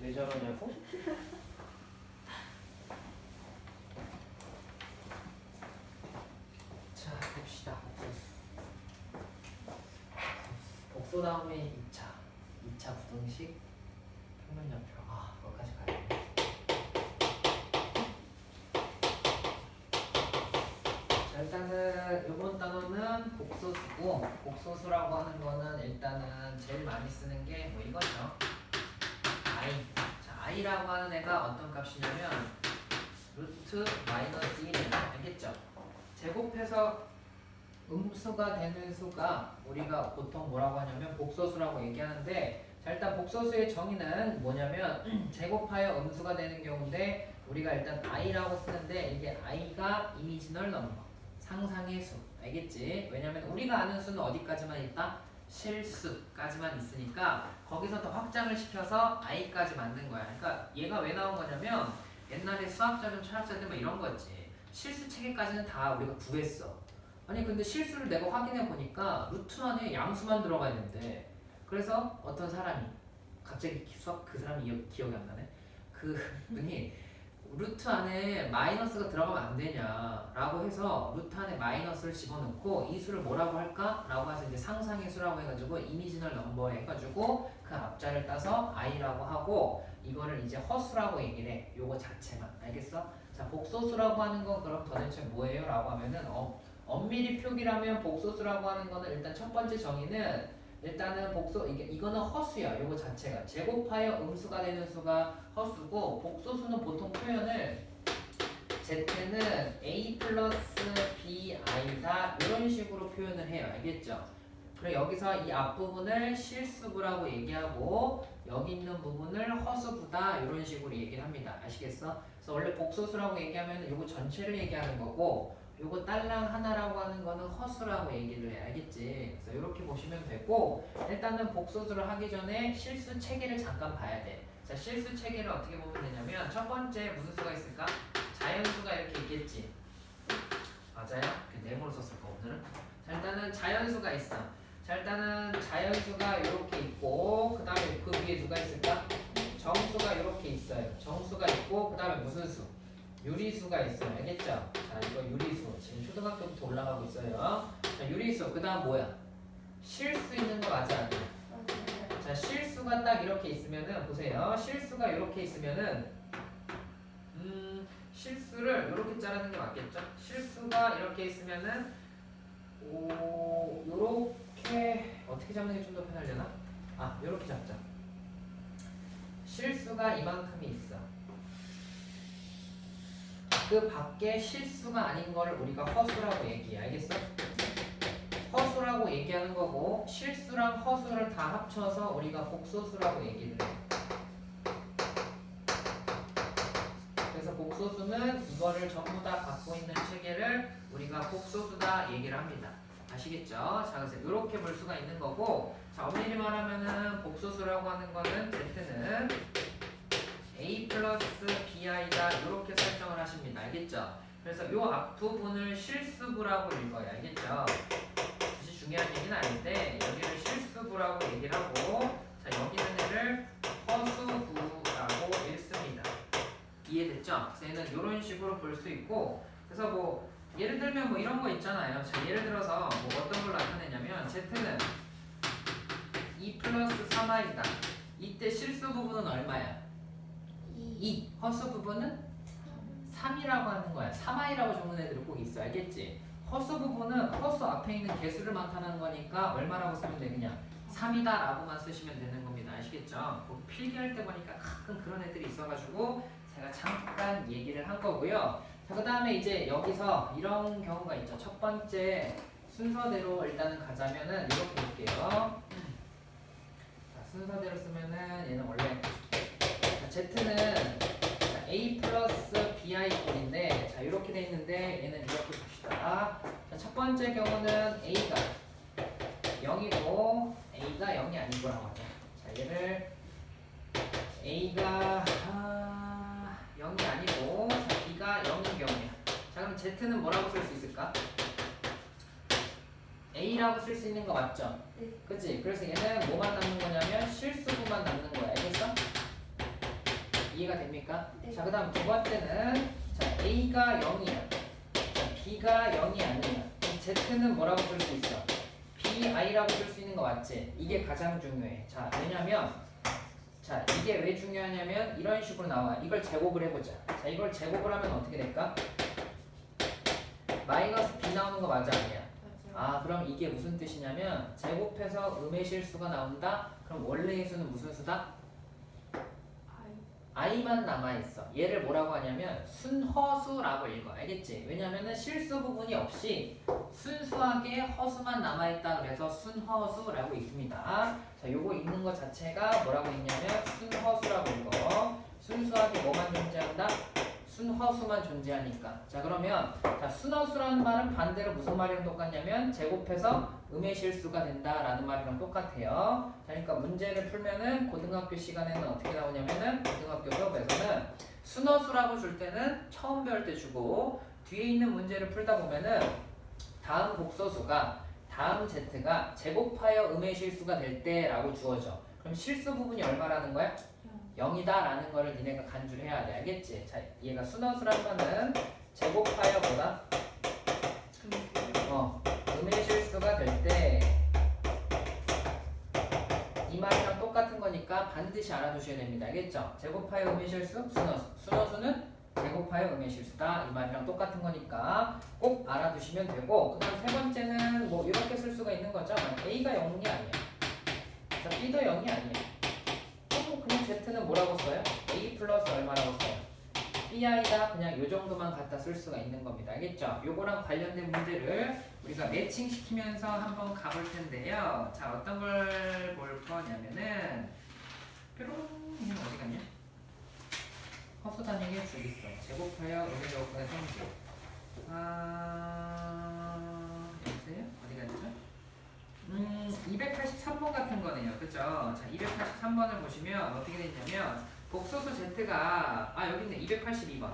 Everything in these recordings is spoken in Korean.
왜 저러냐고? 자, 봅시다. 복소 다음에 2차 부등식 평면연표. 아, 거기까지 가야 돼. 자, 일단은 이번 단어는 복소수고, 복소수라고 하는 거는 일단은 제일 많이 쓰는 게 뭐 이거죠. i. 자, i라고 하는 애가 어떤 값이냐면 루트 마이너스 1이에요. 알겠죠? 제곱해서 음수가 되는 수가 우리가 보통 뭐라고 하냐면 복소수라고 얘기하는데, 자, 일단 복소수의 정의는 뭐냐면 제곱하여 음수가 되는 경우인데 우리가 일단 i라고 쓰는데, 이게 i가 이미지널 넘버, 상상의 수. 알겠지? 왜냐면 우리가 아는 수는 어디까지만 있다? 실수까지만 있으니까 거기서 더 확장을 시켜서 i까지 만든 거야. 그러니까 얘가 왜 나온 거냐면 옛날에 수학자든 철학자든 뭐 이런 거지. 실수 체계까지는 다 우리가 구했어. 아니 근데 실수를 내가 확인해 보니까 루트 안에 양수만 들어가 있는데, 그래서 어떤 사람이 갑자기 수학 그 사람이 기억이 안 나네. 그 분이 루트 안에 마이너스가 들어가면 안 되냐라고 해서 루트 안에 마이너스를 집어넣고 이 수를 뭐라고 할까라고 해서 이제 상상의 수라고 해가지고 이미지널 넘버 해가지고 그 앞자를 따서 i라고 하고, 이거를 이제 허수라고 얘기를 해. 요거 자체만. 알겠어? 자, 복소수라고 하는 건 그럼 도대체 뭐예요? 라고 하면은 엄밀히 표기라면 복소수라고 하는 거는 일단 첫 번째 정의는 일단은 이거는 허수야. 요거 자체가 제곱하여 음수가 되는 수가 허수고, 복소수는 보통 표현을 z는 a 플러스 bi다 이런 식으로 표현을 해요. 알겠죠? 그리고 여기서 이 앞부분을 실수부라고 얘기하고 여기 있는 부분을 허수부다 이런 식으로 얘기를 합니다. 아시겠어? 그래서 원래 복소수라고 얘기하면 요거 전체를 얘기하는 거고, 요거 딸랑 하나라고 하는 거는 허수라고 얘기를 해. 알겠지? 그래서 이렇게 보시면 되고, 일단은 복소수를 하기 전에 실수 체계를 잠깐 봐야 돼. 자, 실수 체계를 어떻게 보면 되냐면 첫 번째 무슨 수가 있을까? 자연수가 이렇게 있겠지. 맞아요? 네모로 썼을 거 오늘은. 자, 일단은 자연수가 있어. 자, 일단은 자연수가 이렇게 있고, 그 다음에 그 위에 누가 있을까? 정수가 이렇게 있어요. 정수가 있고, 그 다음에 무슨 수? 유리수가 있어요. 알겠죠? 자, 이거 유리수. 지금 초등학교부터 올라가고 있어요. 자, 유리수. 그 다음 뭐야? 실수 있는 거 맞아? 아니야? 자, 실수가 딱 이렇게 있으면은, 보세요. 실수가 이렇게 있으면은, 실수를 이렇게 자르는 게 맞겠죠? 실수가 이렇게 있으면은, 요렇게, 어떻게 잡는 게 좀 더 편하려나? 아, 요렇게 잡자. 실수가 이만큼이 있어. 그 밖에 실수가 아닌 걸 우리가 허수라고 얘기해. 알겠어? 허수라고 얘기하는 거고, 실수랑 허수를 다 합쳐서 우리가 복소수라고 얘기를 해. 그래서 복소수는 이거를 전부 다 갖고 있는 체계를 우리가 복소수다 얘기를 합니다. 아시겠죠? 자, 그래서 이렇게 볼 수가 있는 거고, 자, 엄밀히 말하면은 복소수라고 하는 거는 z는 a 플러스 bi다 이렇게 설정을 하십니다. 알겠죠? 그래서 요 앞부분을 실수부라고 읽어요. 알겠죠? 사실 중요한 얘기는 아닌데 여기를 실수부라고 얘기를 하고, 자, 여기 있는 애를 허수부라고 읽습니다. 이해됐죠? 그래서 얘는 이런 식으로 볼 수 있고, 그래서 뭐 예를 들면 뭐 이런 거 있잖아요. 자, 예를 들어서 뭐 어떤 걸 나타내냐면 z는 2 플러스 3i다. 이때 실수 부분은 얼마야? 2. 허수 부분은 3이라고 하는 거야. 3i라고 적는 애들이 꼭 있어. 알겠지? 허수 부분은 허수 앞에 있는 개수를 나타내는 거니까 얼마라고 쓰면 돼? 그냥 3이다 라고만 쓰시면 되는 겁니다. 아시겠죠? 뭐 필기할 때 보니까 가끔 그런 애들이 있어가지고 제가 잠깐 얘기를 한 거고요. 자, 그 다음에 이제 여기서 이런 경우가 있죠. 첫 번째 순서대로 일단은 가자면은 이렇게 볼게요. 자, 순서대로 쓰면은 얘는 원래 z는 a 플러스 bi 꼴인데, 자, 이렇게 돼 있는데 얘는 이렇게 봅시다. 자, 첫 번째 경우는 a가 0이고 a가 0이 아닌 거라고 하죠. 자, 얘를 a가 0이 아니고, 자, b가 0인 경우야. 자, 그럼 z는 뭐라고 쓸 수 있을까? a라고 쓸 수 있는 거 맞죠? 네. 그치? 그래서 얘는 뭐만 남는 거냐면 실수부만 남는 거야. 알겠어? 이해가 됩니까? 네. 자, 그 다음 두 번째는 자, A가 0이야. 자, B가 0이 아니야. 그럼 Z는 뭐라고 쓸 수 있어? BI라고 쓸 수 있는 거 맞지? 이게 가장 중요해. 자, 왜냐면 자, 이게 왜 중요하냐면 이런 식으로 나와. 이걸 제곱을 해보자. 자, 이걸 제곱을 하면 어떻게 될까? 마이너스 B 나오는 거 맞아 아니야? 아, 그럼 이게 무슨 뜻이냐면 제곱해서 음의 실수가 나온다? 그럼 원래의 수는 무슨 수다? i만 남아있어. 얘를 뭐라고 하냐면 순허수라고 읽어. 알겠지? 왜냐면은 실수 부분이 없이 순수하게 허수만 남아있다 그래서 순허수라고 있습니다. 자, 요거 읽는 것 자체가 뭐라고 있냐면 순허수라고 읽어. 순수하게 뭐만 존재한다? 순허수만 존재하니까. 자, 그러면 자, 순허수라는 말은 반대로 무슨 말이랑 똑같냐면 제곱해서 음의 실수가 된다라는 말이랑 똑같아요. 자, 그러니까 문제를 풀면은 고등학교 시간에는 어떻게 나오냐면은 고등학교 수업에서는 순허수라고 줄 때는 처음 배울 때 주고 뒤에 있는 문제를 풀다 보면은 다음 복소수가 다음 z가 제곱하여 음의 실수가 될 때라고 주어져. 그럼 실수 부분이 얼마라는 거야? 0이다 라는 거를 니네가 간주를 해야 돼. 알겠지? 자, 얘가 순허수란 거는 제곱하여 뭐다? 음의 실수가 될 때 이 말이랑 똑같은 거니까 반드시 알아두셔야 됩니다. 알겠죠? 제곱하여 음의 실수, 순허수. 순허수는 제곱하여 음의 실수다. 이 말이랑 똑같은 거니까 꼭 알아두시면 되고, 그 다음 세 번째는 뭐 이렇게 쓸 수가 있는 거죠. A가 0이 아니야. 자, B도 0이 아니야. 그럼 Z는 뭐라고 써요? A 플러스 얼마라고 써요? BI다. 그냥 요 정도만 갖다 쓸 수가 있는 겁니다. 알겠죠? 요거랑 관련된 문제를 우리가 매칭 시키면서 한번 가볼 텐데요. 자, 어떤 걸 볼 거냐면은 뾰롱 어디 갔냐? 허수 단위의 줄 있어. 제곱하여 음의 제곱분의 성질. 여보세요? 어디 갔죠? 283번 같은 거네요. 그죠? 자, 283번을 보시면 어떻게 되냐면 복소수 Z가 여기 있네. 282번.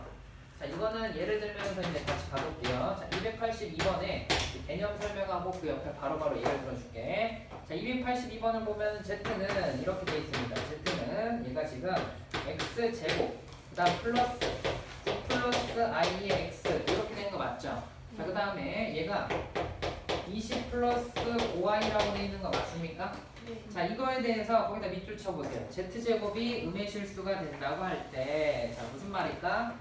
자, 이거는 예를 들면서 이제 같이 가볼게요. 자, 282번에 개념 설명하고 그 옆에 바로바로 예를 들어줄게. 자, 282번을 보면 Z는 이렇게 돼 있습니다. Z는 얘가 지금 X제곱 그 다음 플러스 9 플러스 I의 X 이렇게 된 거 맞죠? 자, 그 다음에 얘가 20 플러스 5i라고 되어 있는 거 맞습니까? 네. 자, 이거에 대해서 거기다 밑줄 쳐보세요. z제곱이 음의 실수가 된다고 할 때 자, 무슨 말일까?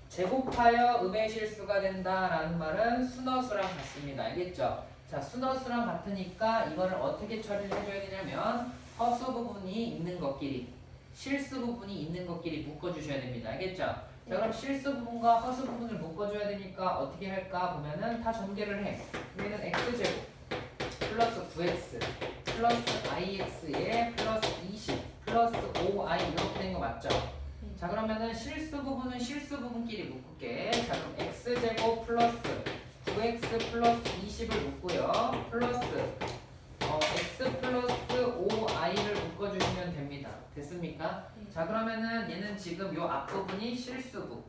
제곱하여 음의 실수가 된다라는 말은 순허수랑 같습니다. 알겠죠? 자, 순허수랑 같으니까 이거를 어떻게 처리를 해줘야 되냐면 허수 부분이 있는 것끼리 실수 부분이 있는 것끼리 묶어주셔야 됩니다. 알겠죠? 자, 그럼 실수 부분과 허수 부분을 묶어줘야 되니까 어떻게 할까 보면은 다 전개를 해. 여기는 x제곱 플러스 9x 플러스 ix에 플러스 20 플러스 5i 이렇게 된 거 맞죠? 자, 그러면은 실수 부분은 실수 부분끼리 묶을게. 자, 그럼 x제곱 플러스 9x 플러스 20을 묶고요. 플러스 x 플러스 5i를 묶어주시면 됩니다. 됐습니까? 자, 그러면은 얘는 지금 요 앞부분이 실수부,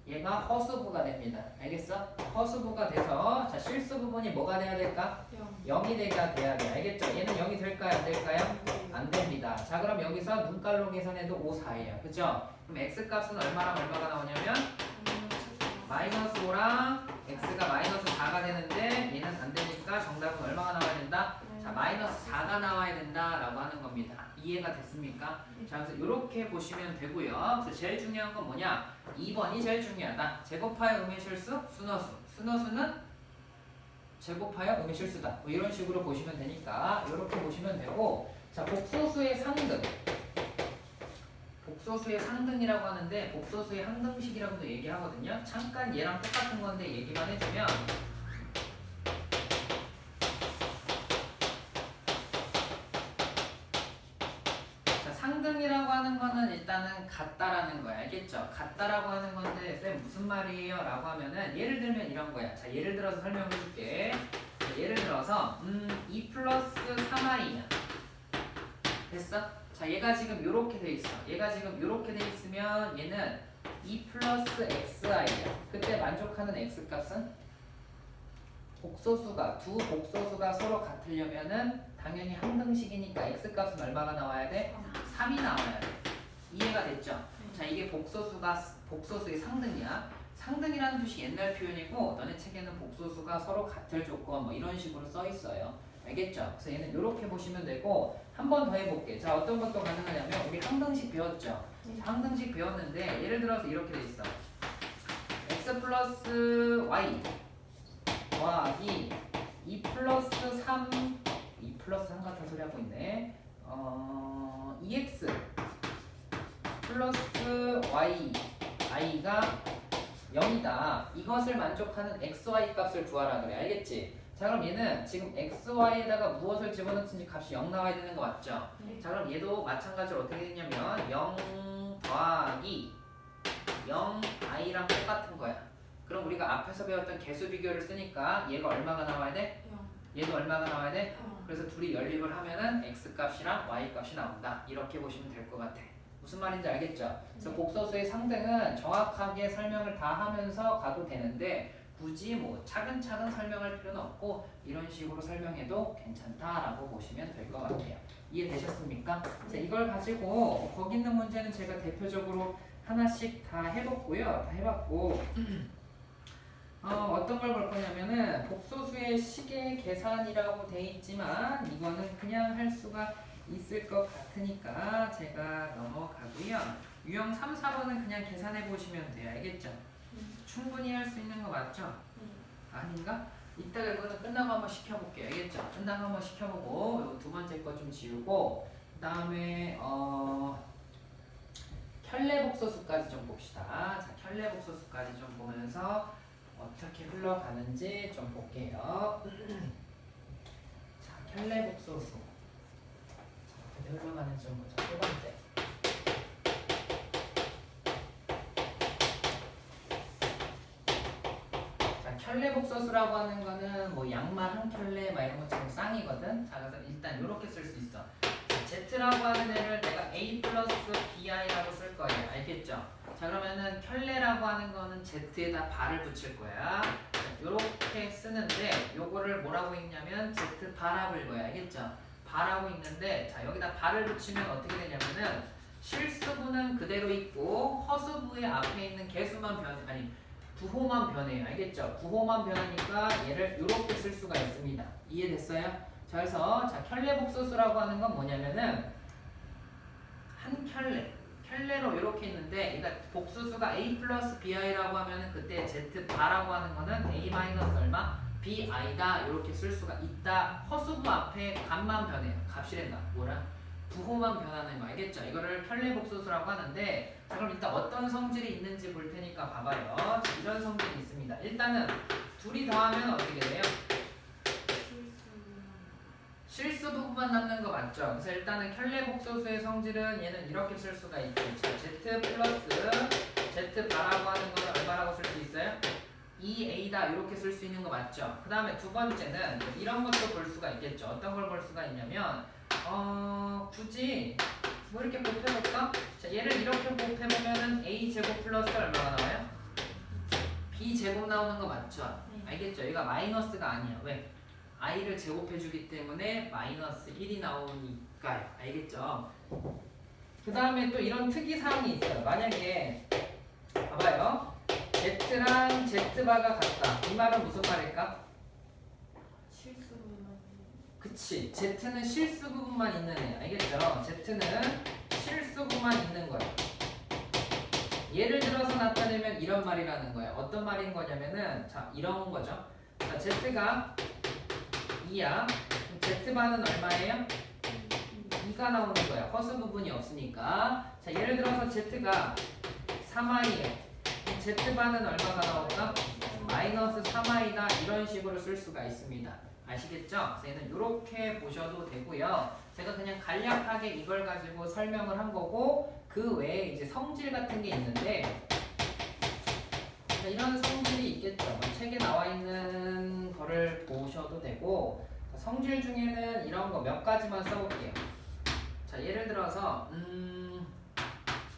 얘가 허수부가 됩니다. 알겠어? 허수부가 돼서 자, 실수 부분이 뭐가 돼야 될까? 0이 돼야 돼. 알겠죠? 얘는 0이 될까요? 안 될까요? 안 됩니다. 자, 그럼 여기서 눈깔로 계산해도 5, 4예요. 그죠? 그럼 x 값은 얼마랑 얼마가 나오냐면 마이너스 5랑 x가 마이너스 4가 되는데 얘는 안 되니까 정답은 얼마가 나와야 된다? 자, 마이너스 4가 나와야 된다라고 하는 겁니다. 이해가 됐습니까? 자, 그래서 이렇게 보시면 되고요. 그래서 제일 중요한 건 뭐냐? 2번이 제일 중요하다. 제곱하여 음의 실수, 순허수. 순허수는 제곱하여 음의 실수다. 뭐 이런 식으로 보시면 되니까 이렇게 보시면 되고, 자, 복소수의 상등. 복소수의 상등이라고 하는데 복소수의 항등식이라고도 얘기하거든요. 잠깐 얘랑 똑같은 건데 얘기만 해주면 상등이라고 하는 거는 일단은 같다라는 거야. 알겠죠? 같다라고 하는 건데 쌤 무슨 말이에요? 라고 하면은 예를 들면 이런 거야. 자, 예를 들어서 설명해 줄게. 예를 들어서 2 플러스 3i냐 됐어? 자, 얘가 지금 요렇게 돼 있어. 얘가 지금 요렇게 돼 있으면 얘는 2 플러스 xi야. 그때 만족하는 x값은 복소수가 두 복소수가 서로 같으려면은 당연히 항등식이니까 x값은 얼마가 나와야 돼? 3이 나와야 돼. 이해가 됐죠? 자, 이게 복소수의 상등이야. 상등이라는 뜻이 옛날 표현이고 너네 책에는 복소수가 서로 같을 조건 뭐 이런 식으로 써 있어요. 알겠죠? 그래서 얘는 이렇게 보시면 되고 한 번 더 해볼게. 자, 어떤 것도 가능하냐면 우리 항등식 배웠죠? 항등식 배웠는데 예를 들어서 이렇게 돼 있어. x 플러스 y 더하기 2 플러스 3 2 플러스 3 같은 소리 하고 있네. 2x 플러스 y i가 0이다. 이것을 만족하는 xy 값을 구하라 그래. 알겠지? 자, 그럼 얘는 지금 xy에다가 무엇을 집어넣든지 값이 0 나와야 되는 거 맞죠? 자, 그럼 얘도 마찬가지로 어떻게 되냐면 0 더하기 0 i랑 똑같은 거야. 그럼 우리가 앞에서 배웠던 개수 비교를 쓰니까 얘가 얼마가 나와야 돼? 얘도 얼마가 나와야 돼? 그래서 둘이 연립을 하면은 x 값이랑 y 값이 나온다. 이렇게 보시면 될 것 같아. 무슨 말인지 알겠죠? 그래서 복소수의 상등은 정확하게 설명을 다 하면서 가도 되는데 굳이 뭐 차근차근 설명할 필요는 없고 이런 식으로 설명해도 괜찮다라고 보시면 될 것 같아요. 이해되셨습니까? 자, 이걸 가지고 거기 있는 문제는 제가 대표적으로 하나씩 다 해봤고요. 다 해봤고 어떤 걸 볼 거냐면은 복소수의 시계 계산이라고 돼 있지만 이거는 그냥 할 수가 있을 것 같으니까 제가 넘어가고요. 유형 3, 4번은 그냥 계산해 보시면 돼요. 알겠죠? 충분히 할 수 있는 거 맞죠? 아닌가? 이따가 이거는 끝나고 한번 시켜볼게요. 알겠죠? 끝나고 한번 시켜보고 요 두 번째 거 좀 지우고 그 다음에 켤레복소수까지 좀 봅시다. 자, 켤레복소수까지 좀 보면서 어떻게 흘러가는지 좀 볼게요. 자, 켤레복소수 어떻게 흘러가는지 좀 보자. 세 번째. 자, 켤레복소수라고 하는 거는 뭐 양말 한 켤레 막 이런 것처럼 쌍이거든. 자, 그래서 일단 이렇게 쓸 수 있어. Z라고 하는 애를 내가 A 플러스 BI라고 쓸 거예요. 알겠죠? 자, 그러면은 켤레라고 하는 거는 Z에다 발을 붙일 거야. 이렇게 쓰는데 요거를 뭐라고 읽냐면 Z 발하고 읽어요. 알겠죠? 발하고 읽는데 자, 여기다 발을 붙이면 어떻게 되냐면은 실수부는 그대로 있고 허수부의 앞에 있는 개수만 부호만 변해요. 알겠죠? 부호만 변하니까 얘를 이렇게 쓸 수가 있습니다. 이해됐어요? 자, 그래서 자, 켤레복소수라고 하는 건 뭐냐면은 한 켤레로 이렇게 있는데 그러니까 복수수가 a 플러스 bi라고 하면은 그때 z 바라고 하는 거는 a 마이너스 얼마? bi다 이렇게 쓸 수가 있다. 허수부 앞에 값만 변해요. 값이란다. 뭐라? 부호만 변하는 거 알겠죠? 이거를 켤레복소수라고 하는데 자, 그럼 일단 어떤 성질이 있는지 볼 테니까 봐봐요. 자, 이런 성질이 있습니다. 일단은 둘이 더하면 어떻게 돼요? 실수 부분만 남는 거 맞죠? 그래서 일단은 켤레복소수의 성질은 얘는 이렇게 쓸 수가 있겠죠. z 플러스 z 바라고 하는 걸 얼마라고 쓸 수 있어요? 2a다 이렇게 쓸 수 있는 거 맞죠? 그 다음에 두 번째는 이런 것도 볼 수가 있겠죠. 어떤 걸 볼 수가 있냐면 굳이 뭐 이렇게 곱해볼까? 자, 얘를 이렇게 곱해보면은 a제곱 플러스 얼마가 나와요? b제곱 나오는 거 맞죠? 알겠죠? 얘가 마이너스가 아니야. 왜? i를 제곱해주기 때문에 마이너스 1이 나오니까요. 알겠죠? 그 다음에 또 이런 특이사항이 있어요. 만약에 봐봐요. z랑 z바가 같다. 이 말은 무슨 말일까? 실수 부분만. 그치. z는 실수 부분만 있는 애. 알겠죠? z는 실수 부분만 있는 거야. 예를 들어서 나타내면 이런 말이라는 거예요. 어떤 말인 거냐면은 자, 이런 거죠. 자, z가 2야. z바는 얼마예요? 2가 나오는 거야. 허수 부분이 없으니까. 자, 예를 들어서 z가 3i예요. z바는 얼마가 나올까? 마이너스 3i다. 이런 식으로 쓸 수가 있습니다. 아시겠죠? 그래서 얘는 이렇게 보셔도 되고요. 제가 그냥 간략하게 이걸 가지고 설명을 한 거고 그 외에 이제 성질 같은 게 있는데 이런 성질이 있겠죠. 책에 나와 있는 거를 보셔도 되고 성질 중에는 이런 거 몇 가지만 써볼게요. 자, 예를 들어서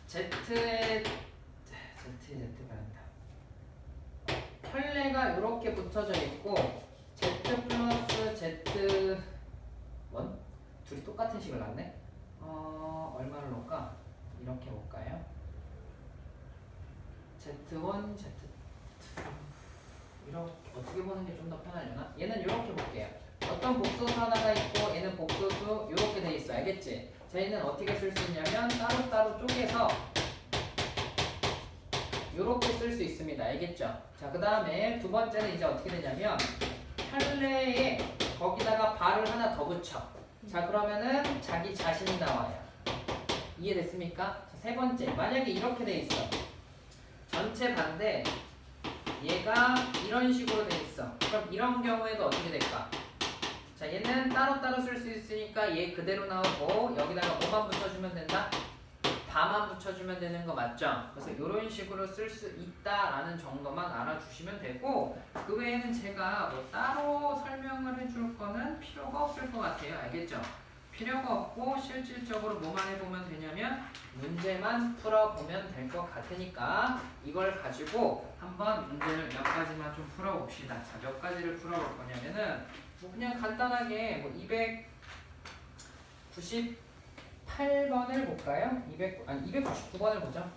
Z에 켤레가 이렇게 붙어져 있고 Z 플러스 Z1 둘이 똑같은 식을 놨네. 얼마를 놓을까? 이런 이렇게 볼까요? Z1, Z2 이렇게 어떻게 보는 게 좀 더 편하려나? 얘는 이렇게 볼게요. 어떤 복소수 하나가 있고 얘는 복소수 이렇게 돼 있어. 알겠지? 저희는 어떻게 쓸 수 있냐면 따로따로 쪼개서 이렇게 쓸 수 있습니다. 알겠죠? 자, 그 다음에 두 번째는 이제 어떻게 되냐면 할래에 거기다가 발을 하나 더 붙여. 자, 그러면은 자기 자신이 나와요. 이해됐습니까? 자, 세 번째, 만약에 이렇게 돼 있어. 전체 반대 얘가 이런 식으로 돼 있어. 그럼 이런 경우에도 어떻게 될까? 자, 얘는 따로따로 쓸 수 있으니까 얘 그대로 나오고 여기다가 뭐만 붙여주면 된다? 바만 붙여주면 되는 거 맞죠? 그래서 이런 식으로 쓸 수 있다라는 정도만 알아주시면 되고 그 외에는 제가 뭐 따로 설명을 해줄 거는 필요가 없을 것 같아요. 알겠죠? 필요가 없고 실질적으로 뭐만 해보면 되냐면 문제만 풀어보면 될 것 같으니까 이걸 가지고 한번 문제를 몇 가지만 좀 풀어봅시다. 자, 몇 가지를 풀어볼 거냐면은 뭐 그냥 간단하게 뭐 298번을 볼까요? 299번을 보죠.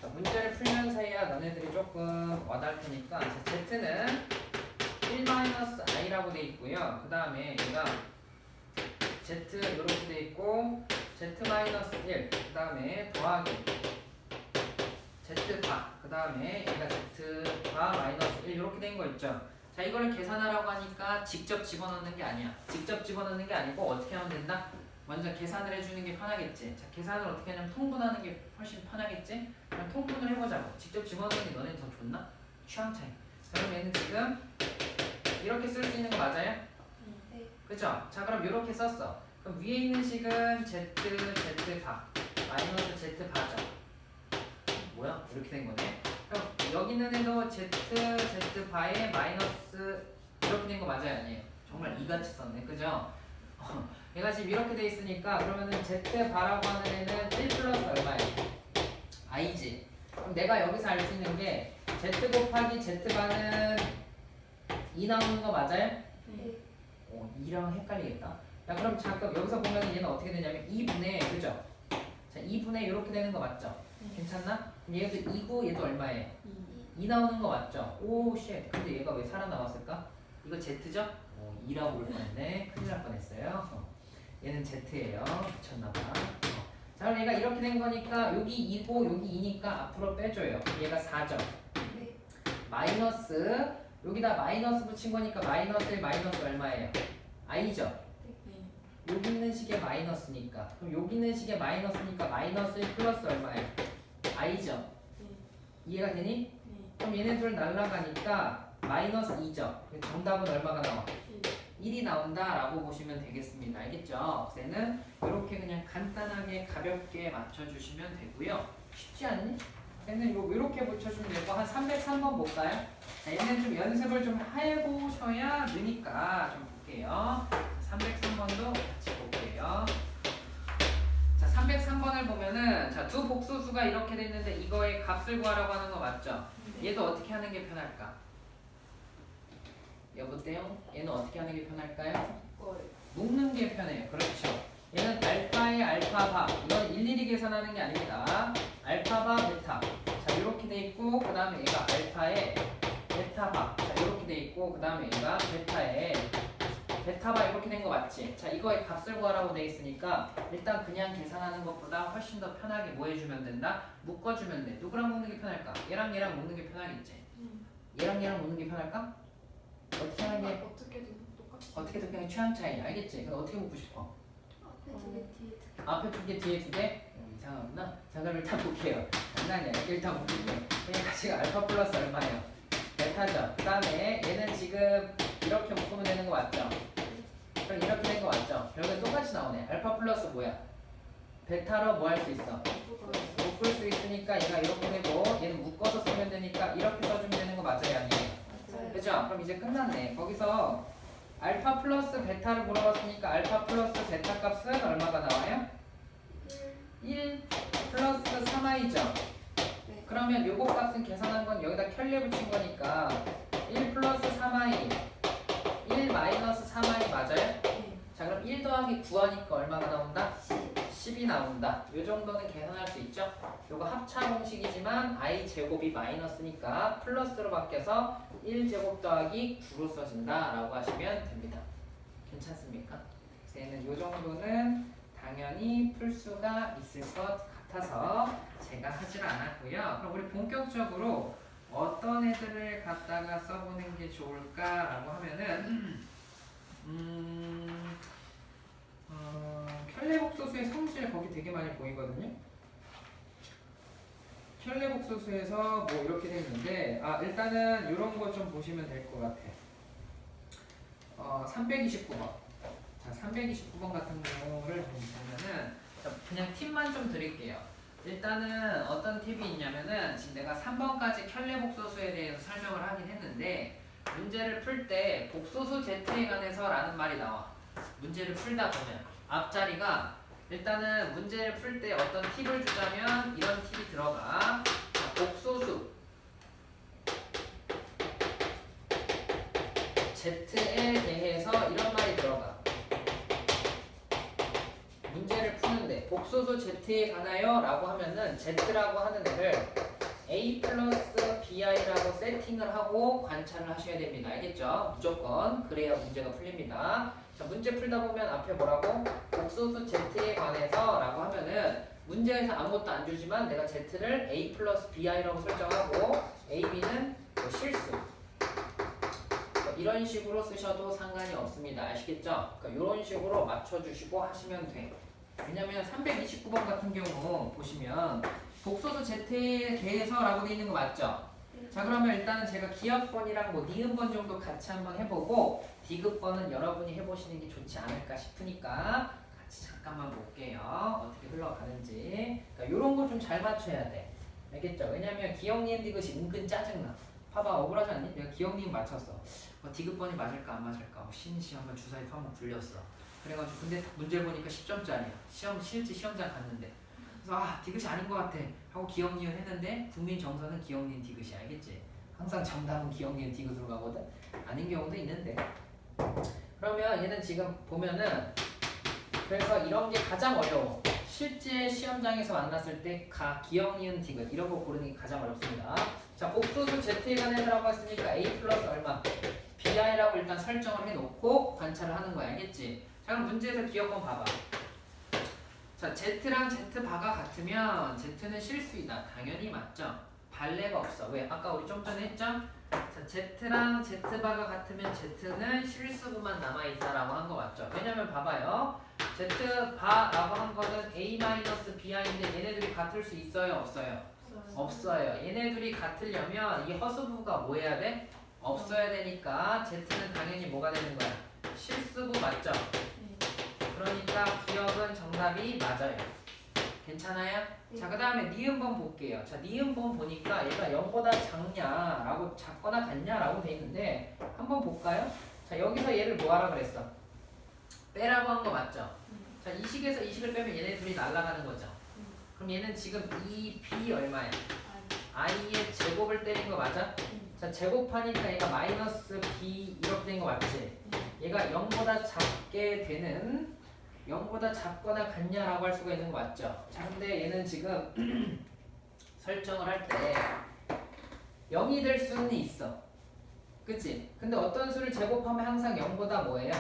자, 문제를 풀면서야 너네들이 조금 와닿을 테니까 자, Z는 1-i라고 돼 있고요. 그 다음에 얘가 Z 이렇게 돼 있고 Z-1 그 다음에 더하기 Z바 그 다음에 얘가 Z바 마이너스 1 이렇게 된 거 있죠. 자, 이거를 계산하라고 하니까 직접 집어넣는 게 아니야. 직접 집어넣는 게 아니고 어떻게 하면 된다? 먼저 계산을 해주는 게 편하겠지. 자, 계산을 어떻게 하냐면 통분하는 게 훨씬 편하겠지? 그럼 통분을 해보자고. 직접 집어넣는 게 너네 더 좋나? 취향 차이. 자, 그럼 얘는 지금 이렇게 쓸 수 있는 거 맞아요? 네. 그죠? 자, 그럼 이렇게 썼어. 그럼 위에 있는 식은 Z, Z바 마이너스 Z바죠. 뭐야? 이렇게 된 거네. 그럼 여기 있는 애도 Z, Z바에 마이너스 이렇게 된 거 맞아요? 아니에요? 정말 이같이 썼네. 그죠? 얘가 지금 이렇게 돼 있으니까 그러면은 Z바라고 하는 애는 1 플러스 얼마예요? i지. 그럼 내가 여기서 알 수 있는 게 Z 곱하기 Z바는 2 나오는 거 맞아요? 네. 2랑 헷갈리겠다. 자, 그럼 잠깐 여기서 보면 얘는 어떻게 되냐면 2분의 그죠? 자, 2분의 이렇게 되는 거 맞죠? 네. 괜찮나? 그럼 얘도 2고 얘도 얼마예요? 2. 2 나오는 거 맞죠? 오, 쉣. 근데 얘가 왜 살아남았을까? 이거 Z죠? 2라고 볼 뻔했네. 큰일 날 뻔했어요. 얘는 Z예요. 미쳤나봐. 자, 그럼 얘가 이렇게 된 거니까 여기 2고 여기 2니까 앞으로 빼줘요. 얘가 4죠. 네. 마이너스 여기다 마이너스 붙인 거니까 마이너스 1 마이너스 얼마예요? i죠? 네. 여기 있는 식의 마이너스니까 그럼 여기 있는 식의 마이너스니까 마이너스 1 플러스 얼마예요? i죠? 네. 이해가 되니? 네. 그럼 얘네들 날라가니까 마이너스 2죠? 정답은 얼마가 나와? 1이 나온다라고 보시면 되겠습니다. 알겠죠? 그래서 이렇게 그냥 간단하게 가볍게 맞춰주시면 되고요. 쉽지 않니? 얘는 이렇게 붙여주면 되고 한 303번 볼까요? 자, 얘는 좀 연습을 좀 해보셔야 느니까 좀 볼게요. 303번도 같이 볼게요. 자, 303번을 보면은 자, 두 복소수가 이렇게 됐는데 이거의 값을 구하라고 하는 거 맞죠? 얘도 어떻게 하는 게 편할까? 여보세요? 얘는 어떻게 하는 게 편할까요? 묶는 게 편해요. 그렇죠. 얘는 알파에 알파바 이건 일일이 계산하는 게 아닙니다. 알파바 베타 자 이렇게 돼 있고 그 다음에 얘가 알파에 베타바 자 이렇게 돼 있고 그 다음에 얘가 베타에 베타바 이렇게 된 거 맞지? 자 이거의 값을 구하라고 돼 있으니까 일단 그냥 계산하는 것보다 훨씬 더 편하게 뭐 해주면 된다? 묶어주면 돼. 누구랑 묶는 게 편할까? 얘랑 얘랑 묶는 게 편하겠지? 얘랑 얘랑 묶는 게 편할까? 어떻게 하는 게 어떻게든 똑같이. 어떻게든 그냥 취향 차이 알겠지? 그럼 어떻게 묶고 싶어? 앞에 두 개, 뒤에 두 개. 앞에 2개 뒤에 2개? 이상하구나. 자 그럼 일단 볼게요. 장난이 아니야. 일단 볼게요. 그러니까 지금 알파 플러스 얼마예요? 베타죠. 그 다음에 얘는 지금 이렇게 묶으면 되는 거 맞죠? 그럼 이렇게 된 거 맞죠? 결국엔 똑같이 나오네. 알파 플러스 뭐야? 베타로 뭐 할 수 있어? 묶을 수 있으니까 얘가 이렇게 되고 얘는 묶어서 쓰면 되니까 이렇게 써주면 되는 거 맞아요? 아니에요? 그죠? 그럼 이제 끝났네. 거기서 알파 플러스 베타를 물어봤으니까 알파 플러스 베타 값은 얼마가 나와요? 1 플러스 3i죠? 네. 그러면 요거 값은 계산한 건 여기다 켤레 붙인 거니까 1 플러스 3i 1 마이너스 3i 맞아요? 네. 자 그럼 1 더하기 9하니까 얼마가 나온다? 10이 나온다. 이 정도는 계산할 수 있죠? 요거 합차 공식이지만 i 제곱이 마이너스니까 플러스로 바뀌어서 1제곱 더하기 9로 써진다 라고 하시면 됩니다. 괜찮습니까? 그래서 얘는 이 정도는 당연히 풀 수가 있을 것 같아서 제가 하질 않았고요. 그럼 우리 본격적으로 어떤 애들을 갖다가 써보는 게 좋을까라고 하면은 켤레복소수의 성질 거기 되게 많이 보이거든요. 켤레복소수에서 뭐 이렇게 돼 있는데 일단은 이런 거 좀 보시면 될 것 같아. 329번. 자, 329번 같은 경우를 보면은 그냥 팁만 좀 드릴게요. 일단은 어떤 팁이 있냐면은 지금 내가 3번까지 켤레복소수에 대해서 설명을 하긴 했는데 문제를 풀 때 복소수 Z에 관해서 라는 말이 나와. 문제를 풀다 보면 앞자리가 일단은 문제를 풀 때 어떤 팁을 주자면 이런 팁이 들어가. 자, 복소수 Z에 대해서 이런 말이 들어가. 문제를 푸는데 복소수 Z에 관하여 라고 하면은 Z라고 하는 애를 A 플러스 BI라고 세팅을 하고 관찰을 하셔야 됩니다. 알겠죠? 무조건. 그래야 문제가 풀립니다. 자, 문제 풀다 보면 앞에 뭐라고? 복소수 Z에 관해서 라고 하면은 문제에서 아무것도 안 주지만 내가 Z를 A 플러스 BI라고 설정하고 A, B는 뭐 실수. 이런 식으로 쓰셔도 상관이 없습니다. 아시겠죠? 그러니까 이런 식으로 맞춰주시고 하시면 돼. 왜냐면 329번 같은 경우 보시면 복소수 Z에 대해서라고 돼 있는 거 맞죠? 자, 그러면 일단은 제가 기억번이랑 뭐 니은번 정도 같이 한번 해보고 디귿번은 여러분이 해보시는 게 좋지 않을까 싶으니까 같이 잠깐만 볼게요. 어떻게 흘러가는지. 그러니까 이런 거 좀 잘 맞춰야 돼. 알겠죠? 왜냐면 기억 니은 디귿이 은근 짜증나. 봐봐, 억울하지 않니? 내가 기억 니은 맞췄어. 디귿번이 맞을까 안 맞을까? 신시험을 주사위 한번 굴렸어. 그래가지고 근데 문제 보니까 10점짜리야. 실제 시험장 갔는데. 그래서 디귿이 아닌 것 같아 하고 기억 니은 했는데 국민 정서는 기억 니은 디귿이 알겠지? 항상 정답은 기억 니은 디귿으로 가거든. 아닌 경우도 있는데. 그러면 얘는 지금 보면은 그래서 이런 게 가장 어려워. 실제 시험장에서 만났을 때 기억 니은 디귿 이런 거 고르는 게 가장 어렵습니다. 자, 복소수 Z에 관해서라고 했으니까 A 플러스 얼마? BI라고 일단 설정을 해놓고 관찰을 하는 거야. 알겠지? 자, 그럼 문제에서 기억번 봐봐. 자, Z랑 Z바가 같으면 Z는 실수이다. 당연히 맞죠? 발레가 없어. 왜? 아까 우리 좀 전에 했죠? 자, Z랑 Z바가 같으면 Z는 실수구만 남아있다라고 한 거 맞죠? 왜냐면 봐봐요. Z바라고 한 거는 A-BI인데 얘네들이 같을 수 있어요? 없어요? 없어요. 얘네들이 같으려면 이 허수부가 뭐 해야 돼? 없어야 되니까 Z는 당연히 뭐가 되는 거야? 실수부 맞죠? 그러니까 기억은 정답이 맞아요. 괜찮아요? 네. 자, 그 다음에 니은번 볼게요. 자, 니은번 보니까 얘가 0보다 작냐라고 작거나 같냐라고 돼 있는데 한번 볼까요? 자, 여기서 얘를 뭐 하라 그랬어? 빼라고 한 거 맞죠? 자, 이 식에서 이 식을 빼면 얘네 둘이 날아가는 거죠. 그럼 얘는 지금 2b 얼마야? i의 제곱을 때린 거 맞아? 자, 제곱하니까 얘가 마이너스 b 이렇게 된 거 맞지? 얘가 0보다 작게 되는 0보다 작거나 같냐라고 할 수가 있는 거 맞죠? 자, 근데 얘는 지금 설정을 할 때 0이 될 수는 있어. 그치? 근데 어떤 수를 제곱하면 항상 0보다 뭐예요?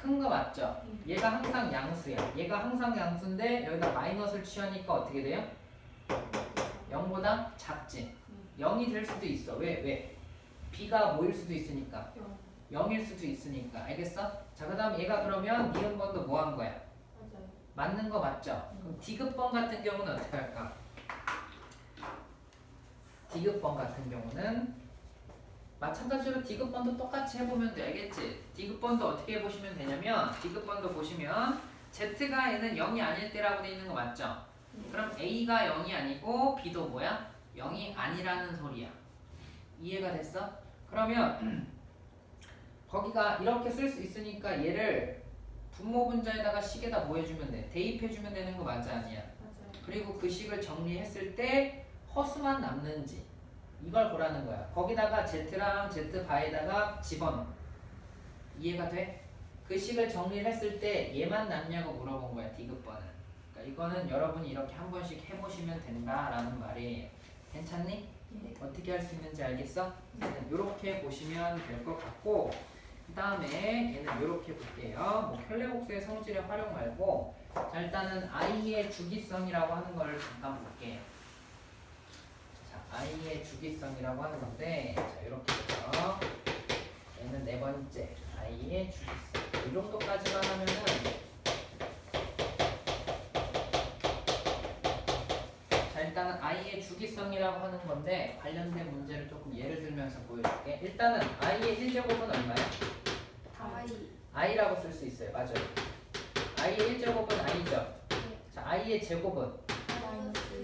큰 거 맞죠? 얘가 항상 양수야. 얘가 항상 양수인데 여기다 마이너스를 취하니까 어떻게 돼요? 0보다 작지? 0이 될 수도 있어. 왜? b가 뭐일 수도 있으니까. 0일 수도 있으니까. 알겠어? 자, 그 다음 얘가 그러면 니은번도 뭐 한 거야? 맞아요. 맞는 거 맞죠? 그럼 디귿번 같은 경우는 어떻게 할까? 디귿번 같은 경우는 마찬가지로 디귿번도 똑같이 해보면 돼. 알겠지? 디귿번도 어떻게 해보시면 되냐면 디귿번도 보시면 Z가 얘는 0이 아닐 때라고 돼 있는 거 맞죠? 그럼 A가 0이 아니고 B도 뭐야? 0이 아니라는 소리야. 이해가 됐어? 그러면 거기가 이렇게 쓸 수 있으니까 얘를 분모 분자에다가 식에다 뭐 해주면 돼? 대입해주면 되는 거 맞아 아니야? 맞아요. 그리고 그 식을 정리했을 때 허수만 남는지 이걸 보라는 거야. 거기다가 Z랑 Z바에다가 집어넣어. 이해가 돼? 그 식을 정리를 했을 때 얘만 남냐고 물어본 거야. 디귿번은. 이거는 여러분이 이렇게 한 번씩 해보시면 된다라는 말이에요. 괜찮니? 네. 어떻게 할 수 있는지 알겠어? 이렇게 보시면 될 것 같고, 그 다음에 얘는 이렇게 볼게요. 뭐 켤레복수의 성질의 활용 말고, 자, 일단은 i의 주기성이라고 하는 걸 잠깐 볼게요. 자, i의 주기성이라고 하는 건데, 자, 이렇게 보죠. 얘는 네 번째 i의 주기성. 이 정도까지만 하면은 자, 일단은 i의 주기성이라고 하는 건데 관련된 문제를 조금 예를 들면서 보여줄게. 일단은 i의 1제곱은 얼마야? i라고 쓸 수 있어요. 맞아요. i의 1제곱은 i죠. 자, i의 제곱은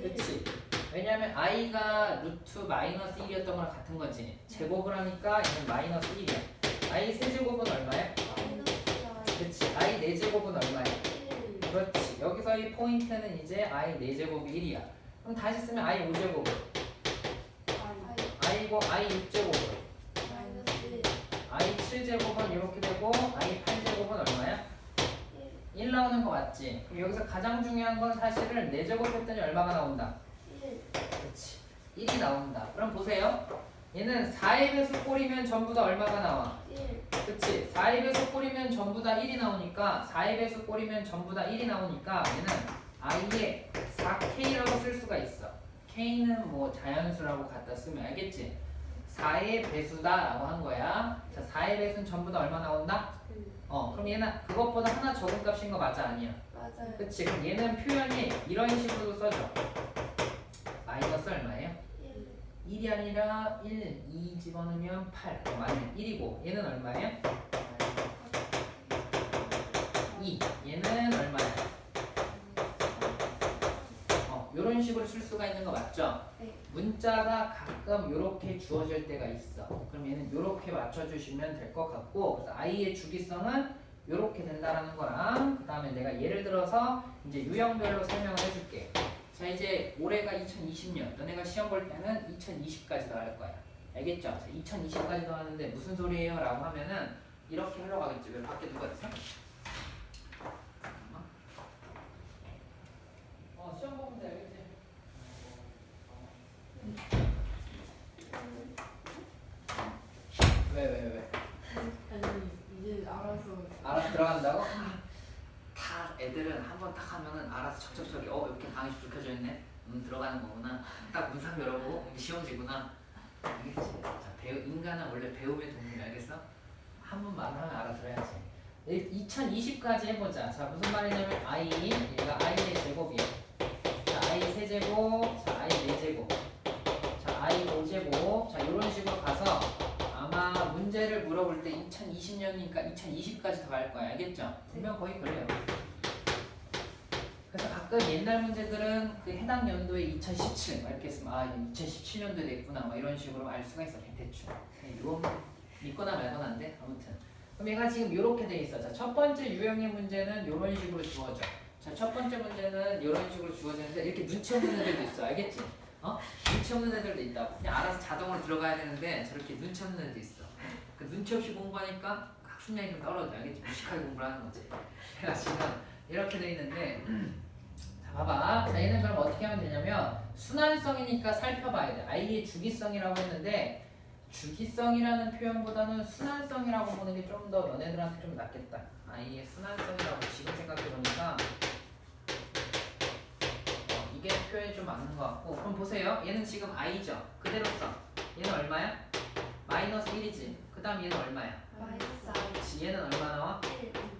그치? 왜냐면 i가 루트 마이너스 1이었던 거랑 같은 거지. 제곱을 하니까 얘는 마이너스 1이야. i 세제곱은 얼마야? 그치. i 4제곱은 얼마야? 그렇지. 여기서 이 포인트는 이제 i 4제곱이 1이야. 그럼 다시 쓰면 i 5제곱은 i고 i 6제곱은 i 7제곱은 이렇게 되고 i 8제곱은 얼마야? 1 나오는 거 맞지? 그럼 여기서 가장 중요한 건 사실은 4제곱 했더니 얼마가 나온다? 그렇지. 1이 나온다. 그럼 보세요. 얘는 4의 배수 꼴이면 전부 다 얼마가 나와? 그치? 4의 배수 꼴이면 전부 다 1이 나오니까 4의 배수 꼴이면 전부 다 1이 나오니까 얘는 i의 4k라고 쓸 수가 있어. k는 뭐 자연수라고 갖다 쓰면 알겠지? 4의 배수다라고 한 거야. 자, 4의 배수는 전부 다 얼마 나온다? 그럼 얘는 그것보다 하나 적은 값인 거 맞아 아니야? 맞아요. 그치? 그럼 얘는 표현이 이런 식으로 써줘. 마이너스 얼마예요? 1이 아니라 1, 2 집어넣으면 8. 맞네. 1이고 얘는 얼마예요? 2. 얘는 얼마야? 이런 식으로 쓸 수가 있는 거 맞죠? 네. 문자가 가끔 이렇게 주어질 때가 있어. 그럼 얘는 이렇게 맞춰주시면 될 것 같고, 그래서 i의 주기성은 이렇게 된다라는 거랑, 그 다음에 내가 예를 들어서 이제 유형별로 설명을 해줄게. 자, 이제 올해가 2020년. 너네가 시험 볼 때는 2020까지 더할 거야. 알겠죠? 자, 2020까지 더하는데 무슨 소리예요? 라고 하면은 이렇게 흘러가겠지. 왜 밖에 누가 있어? 시험 보면 돼, 알겠지? 왜? 아니 이제 알아서 들어간다고? 다 애들은 한 번 딱 하면은 알아서 척척척 이렇게 방이 불 켜져 있네? 들어가는 거구나. 딱 문상 열어보고 시험지구나. 알겠지? 자, 인간은 원래 배움의 동물 알겠어? 한 번 말하면 알아들어야지. 2020까지 해보자. 자, 무슨 말이냐면 얘가 i의 제곱이야. 자, i 세제곱, 자, i 4제곱, 자, i 5제곱. 자, 이런 식으로 가서 아마 문제를 물어볼 때 2020년이니까 2020까지 더 할 거야. 알겠죠? 분명 거의 그래요. 그래서 가끔 옛날 문제들은 그 해당 연도에 2017 이렇게 쓰면 2017년도에 냈구나 이런 식으로 알 수가 있어. 대충. 이거 믿거나 말거나 안 돼. 아무튼. 그럼 얘가 지금 이렇게 돼 있어. 자, 첫 번째 유형의 문제는 이런 식으로 주어져. 자, 첫 번째 문제는 이런 식으로 주어지는데 이렇게 눈치 없는 애들도 있어. 알겠지? 눈치 없는 애들도 있다고. 그냥 알아서 자동으로 들어가야 되는데 저렇게 눈치 없는 애도 있어. 그 눈치 없이 공부하니까 학습량이 좀 떨어져. 알겠지? 무식하게 공부를 하는 거지. 제가 지금 이렇게 돼 있는데 자, 봐봐. 자, 얘는 그럼 어떻게 하면 되냐면 순환성이니까 살펴봐야 돼. i의 주기성이라고 했는데 주기성이라는 표현보다는 순환성이라고 보는 게 좀 더 너네들한테 좀 낫겠다. i의 순환성이라고 지금 생각해보니까 이게 표현이 좀 맞는 것 같고. 그럼 보세요. 얘는 지금 i죠. 그대로 써. 얘는 얼마야? 마이너스 1이지. 그 다음 얘는 얼마야? 그치. 얘는 얼마 나와?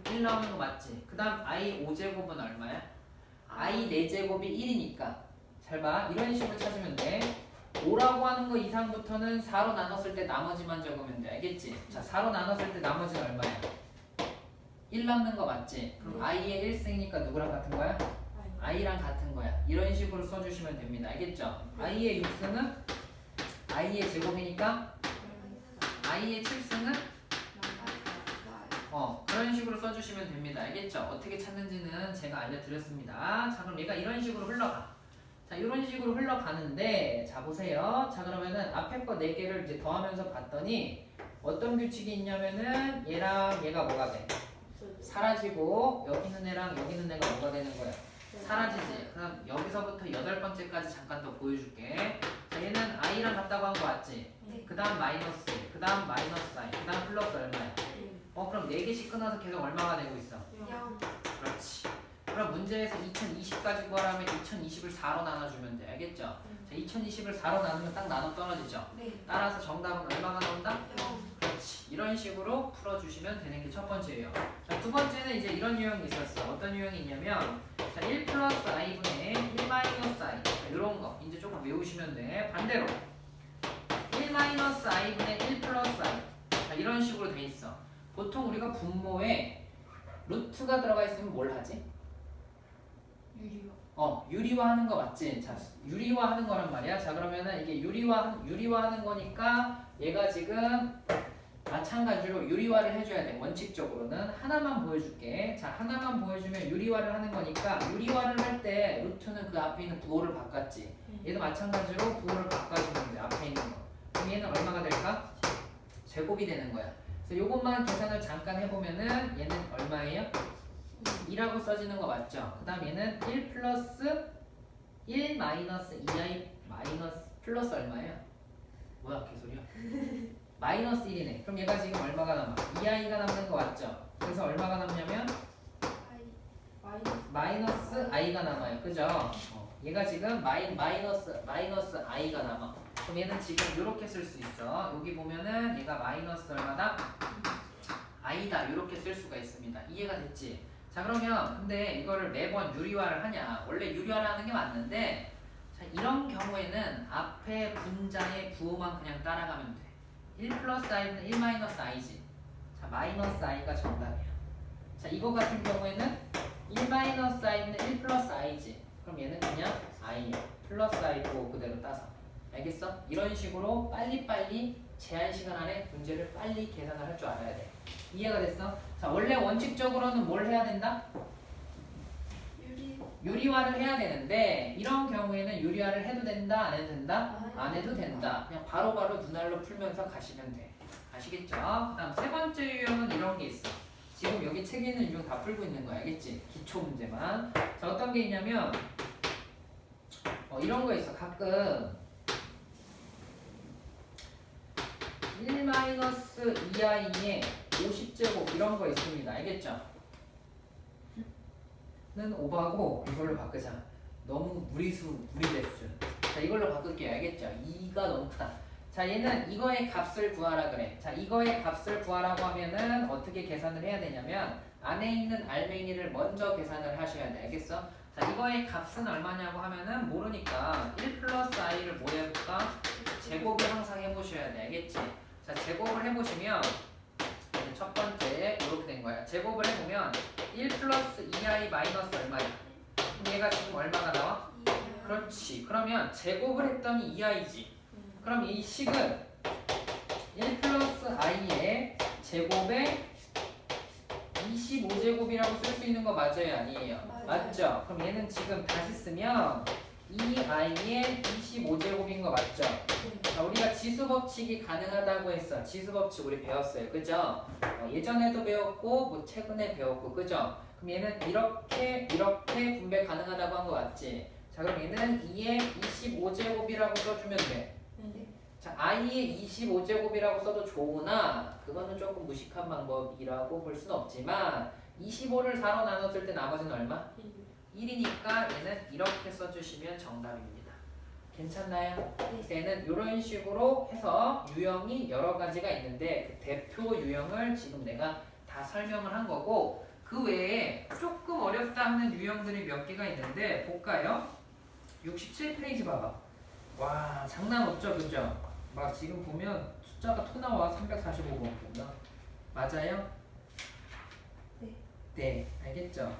1 나오는 거 맞지? 그 다음 i 5제곱은 얼마야? i 4제곱이 1이니까 잘 봐. 이런 식으로 찾으면 돼. 5라고 하는 거 이상부터는 4로 나눴을 때 나머지만 적으면 돼. 알겠지? 자, 4로 나눴을 때 나머지는 얼마야? 1 남는 거 맞지? 그럼 i의 1승이니까 누구랑 같은 거야? i랑 같은 거야. 이런 식으로 써주시면 됩니다. 알겠죠? i의 6승은 i의 제곱이니까 i의 7승은 그런 식으로 써주시면 됩니다. 알겠죠? 어떻게 찾는지는 제가 알려드렸습니다. 자, 그럼 얘가 이런 식으로 흘러가. 자, 이런 식으로 흘러가는데, 자, 보세요. 자, 그러면은 앞에 거 4개를 이제 더하면서 봤더니 어떤 규칙이 있냐면은 얘랑 얘가 뭐가 돼? 사라지고 여기 있는 애랑 여기 있는 애가 뭐가 되는 거야? 사라지지. 그럼 여기서부터 여덟 번째까지 잠깐 더 보여줄게. 자, 얘는 i랑 같다고 한 거 맞지? 네. 그 다음 마이너스, 그 다음 마이너스 i, 그 다음 플러스 얼마야? 그럼 4개씩 끊어서 계속 얼마가 되고 있어? 0. 그렇지. 그럼 문제에서 2020까지 구하라면 2020을 4로 나눠주면 돼. 알겠죠? 자, 2020을 4로 나누면 딱 나눠 떨어지죠? 네. 따라서 정답은 얼마가 나온다? 0. 그렇지. 이런 식으로 풀어주시면 되는 게 첫 번째예요. 자, 두 번째는 이제 이런 유형이 있었어. 어떤 유형이 있냐면 자, 1 플러스 i분의 1 마이너스 i. 자, 이런 거 이제 조금 외우시면 돼. 반대로 1 마이너스 i분의 1 플러스 i. 자, 이런 식으로 돼 있어. 보통 우리가 분모에 루트가 들어가 있으면 뭘 하지? 유리화. 유리화하는 거 맞지? 자, 유리화하는 거란 말이야. 자, 그러면은 이게 유리화하는 거니까 얘가 지금 마찬가지로 유리화를 해줘야 돼. 원칙적으로는 하나만 보여줄게. 자, 하나만 보여주면 유리화를 하는 거니까 유리화를 할 때 루트는 그 앞에 있는 부호를 바꿨지. 얘도 마찬가지로 부호를 바꿔주면 돼. 앞에 있는 거. 그럼 얘는 얼마가 될까? 제곱이 되는 거야. 그래서 요것만 계산을 잠깐 해보면은 얘는 얼마예요? 2라고 써지는 거 맞죠? 그 다음 얘는 1 플러스 1 마이너스 2i 마이너스 플러스 얼마예요? 뭐야 개소리야? 마이너스 1이네. 그럼 얘가 지금 얼마가 남아? 2i가 남는 거 맞죠? 그래서 얼마가 남냐면 마이너스 i가 남아요. 그죠? 얘가 지금 마이너스 i가 남아. 그럼 얘는 지금 이렇게 쓸 수 있어. 여기 보면은 얘가 마이너스 얼마다? i다. 이렇게 쓸 수가 있습니다. 이해가 됐지? 자, 그러면 근데 이거를 매번 유리화를 하냐? 원래 유리화를 하는 게 맞는데 자, 이런 경우에는 앞에 분자의 부호만 그냥 따라가면 돼. 1 플러스 i는 1 마이너스 i지. 자, 마이너스 i가 정답이야. 자, 이거 같은 경우에는 1 마이너스 i는 1 플러스 i지. 그럼 얘는 그냥 i야. 플러스 i 부호 그대로 따서. 알겠어? 이런 식으로 빨리빨리 제한 시간 안에 문제를 빨리 계산을 할 줄 알아야 돼. 이해가 됐어? 자, 원래 원칙적으로는 뭘 해야 된다? 유리화를 해야 되는데 이런 경우에는 유리화를 해도 된다? 안 해도 된다? 안 해도 된다. 그냥 바로바로 눈알로 풀면서 가시면 돼. 아시겠죠? 그다음 세 번째 유형은 이런 게 있어. 지금 여기 책에 있는 유형 다 풀고 있는 거야. 알겠지? 기초 문제만. 자, 어떤 게 있냐면 이런 거 있어. 가끔 1-2i의 50제곱 이런 거 있습니다. 알겠죠? 는 오버하고 이걸로 바꾸자. 너무 무리됐어. 자, 이걸로 바꿀게요. 알겠죠? 2가 너무 크다. 자, 얘는 이거의 값을 구하라 그래. 자, 이거의 값을 구하라고 하면은 어떻게 계산을 해야 되냐면 안에 있는 알맹이를 먼저 계산을 하셔야 돼. 알겠어? 자, 이거의 값은 얼마냐고 하면은 모르니까 1 플러스 i를 뭐 해볼까? 제곱을 항상 해보셔야 돼. 알겠지? 자, 제곱을 해보시면 첫 번째 이렇게 된 거야. 제곱을 해보면 1 플러스 2i 마이너스 얼마야? 그럼 얘가 지금 얼마가 나와? 그렇지. 그러면 제곱을 했더니 2i지. 그럼 이 식은 1 플러스 i의 제곱에 25제곱이라고 쓸 수 있는 거 맞아요? 아니에요? 맞죠? 그럼 얘는 지금 다시 쓰면 2i의 25제곱인 거 맞죠? 자, 우리가 지수법칙이 가능하다고 했어. 지수법칙 우리 배웠어요. 그죠? 예전에도 배웠고 뭐 최근에 배웠고 그죠? 그럼 얘는 이렇게 분배 가능하다고 한 거 맞지? 자, 그럼 얘는 2의 25제곱이라고 써주면 돼. 자, i의 25제곱이라고 써도 좋으나 그거는 조금 무식한 방법이라고 볼 수는 없지만 25를 4로 나눴을 때 나머지는 얼마? 1이니까 얘는 이렇게 써주시면 정답입니다. 괜찮나요? 얘는 이런 식으로 해서 유형이 여러 가지가 있는데 그 대표 유형을 지금 내가 다 설명을 한 거고 그 외에 조금 어렵다 하는 유형들이 몇 개가 있는데 볼까요? 67페이지 봐봐. 와, 장난 없죠, 그죠? 막 지금 보면 숫자가 토 나와. 345번 보면 맞아요? 네, 알겠죠?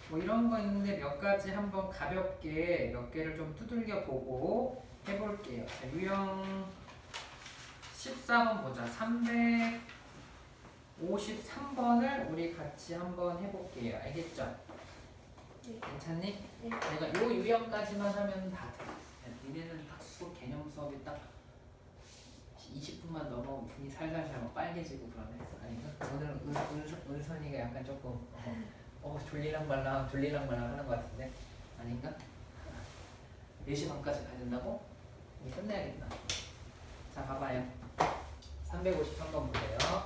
뭐 이런 거 있는데 몇 가지 한번 가볍게 몇 개를 좀 두들겨 보고 해볼게요. 자, 유형 14번 보자. 353번을 우리 같이 한번 해볼게요. 알겠죠? 괜찮니? 내가 요 유형까지만 하면 다 돼. 니네는 딱 수업 개념 수업이 딱 20분만 넘어오면 분이 살살살 막 빨개지고 그러네. 아닌가? 오늘 은선이가 약간 조금 졸리랑 말랑 하는 것 같은데. 아닌가? 4시 반까지 가야 된다고? 이제 끝내야겠다. 자, 봐봐요. 353번 보세요.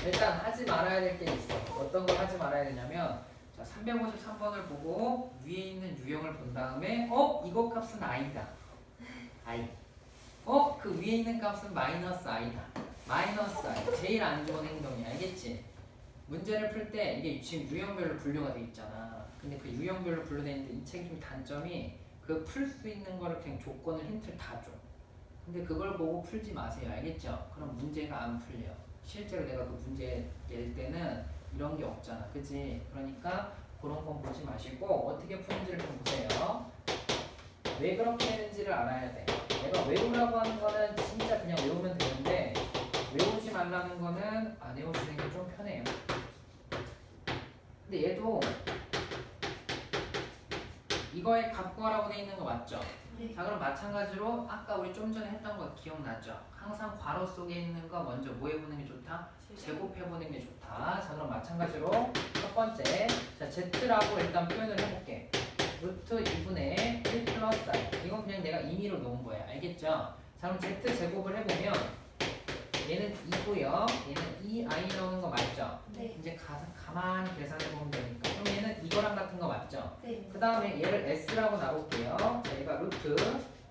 일단 하지 말아야 될 게 있어. 어떤 걸 하지 말아야 되냐면, 자, 353번을 보고 위에 있는 유형을 본 다음에 이거 값은 i다. i. 그 위에 있는 값은 마이너스 i다. 마이너스 i. 제일 안 좋은 행동이 알겠지? 문제를 풀 때 이게 지금 유형별로 분류가 돼 있잖아. 근데 그 유형별로 분류돼 있는데 이 책 좀 단점이 그 풀 수 있는 거를 그냥 조건을 힌트를 다 줘. 근데 그걸 보고 풀지 마세요. 알겠죠? 그럼 문제가 안 풀려. 실제로 내가 그 문제 낼 때는 이런 게 없잖아. 그치? 그러니까 그런 건 보지 마시고 어떻게 푸는지를 좀 보세요. 왜 그렇게 했는지를 알아야 돼. 내가 외우라고 하는 거는 진짜 그냥 외우면 되는데 외우지 말라는 거는 안 외우시는 게 좀 편해요. 근데 얘도 이거에 값구하라고 돼 있는 거 맞죠? 네. 자, 그럼 마찬가지로 아까 우리 좀 전에 했던 거 기억나죠? 항상 괄호 속에 있는 거 먼저 뭐 해보는 게 좋다? 제곱해보는 게 좋다. 자, 그럼 마찬가지로 첫 번째, 자, z라고 일단 표현을 해볼게. 루트 2분의 1 플러스 i. 이건 그냥 내가 임의로 놓은 거야. 알겠죠? 자, 그럼 z 제곱을 해보면 얘는 2고요. 얘는 2i 나오는 거 맞죠? 네. 이제 가만히 계산해보면 되니까. 그럼 얘는 이거랑 같은 거 맞죠? 네. 그 다음에 얘를 s라고 나올게요. 자, 얘가 루트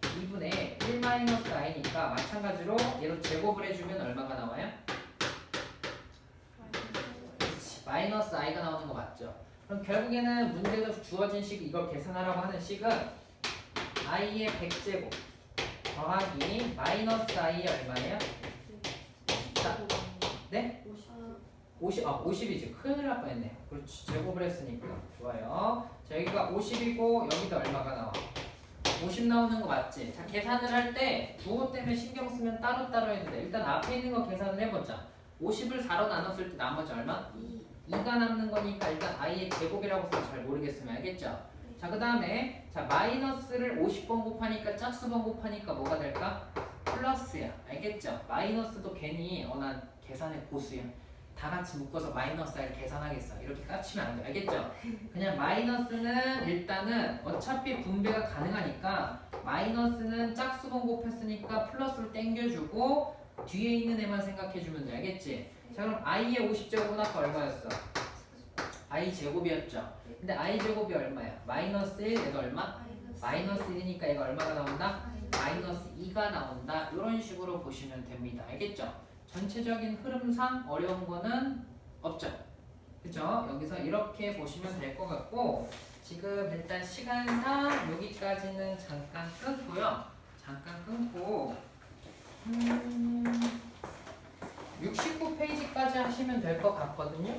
2분의 1 마이너스 i니까 마찬가지로 얘로 제곱을 해주면 얼마가 나와요? 마이너스 i가 나오는 거 맞죠? 그럼 결국에는 문제에서 주어진 식 이걸 계산하라고 하는 식은 i의 100제곱 더하기 마이너스 i의 얼마예요? 네? 50이지. 큰일 날 뻔했네. 그렇지. 제곱을 했으니까. 좋아요. 자, 여기가 50이고 여기도 얼마가 나와? 50 나오는 거 맞지? 자, 계산을 할 때 부호 때문에 신경 쓰면 따로따로 해도 돼. 일단 앞에 있는 거 계산을 해보자. 50을 4로 나눴을 때 나머지 얼마? 2가 남는 거니까 일단 i의 제곱이라고 써서 잘 모르겠으면 알겠죠? 자, 그 다음에 자 마이너스를 50번 곱하니까 짝수번 곱하니까 뭐가 될까? 플러스야. 알겠죠? 마이너스도 괜히 난 계산의 고수야. 다 같이 묶어서 마이너스 i를 계산하겠어. 이렇게 까치면 안 돼. 알겠죠? 그냥 마이너스는 일단은 어차피 분배가 가능하니까 마이너스는 짝수번 곱했으니까 플러스로 땡겨주고 뒤에 있는 애만 생각해주면 돼. 알겠지? 자, 그럼 i의 50제곱은 아까 얼마였어? i 제곱이었죠? 근데 i 제곱이 얼마야? 마이너스 1, 얘가 얼마? 마이너스 1이니까 얘가 얼마가 나온다? 마이너스 2가 나온다. 이런 식으로 보시면 됩니다. 알겠죠? 전체적인 흐름상 어려운 거는 없죠? 그죠? 여기서 이렇게 보시면 될 것 같고 지금 일단 시간상 여기까지는 잠깐 끊고요. 잠깐 끊고 69페이지까지 하시면 될 것 같거든요.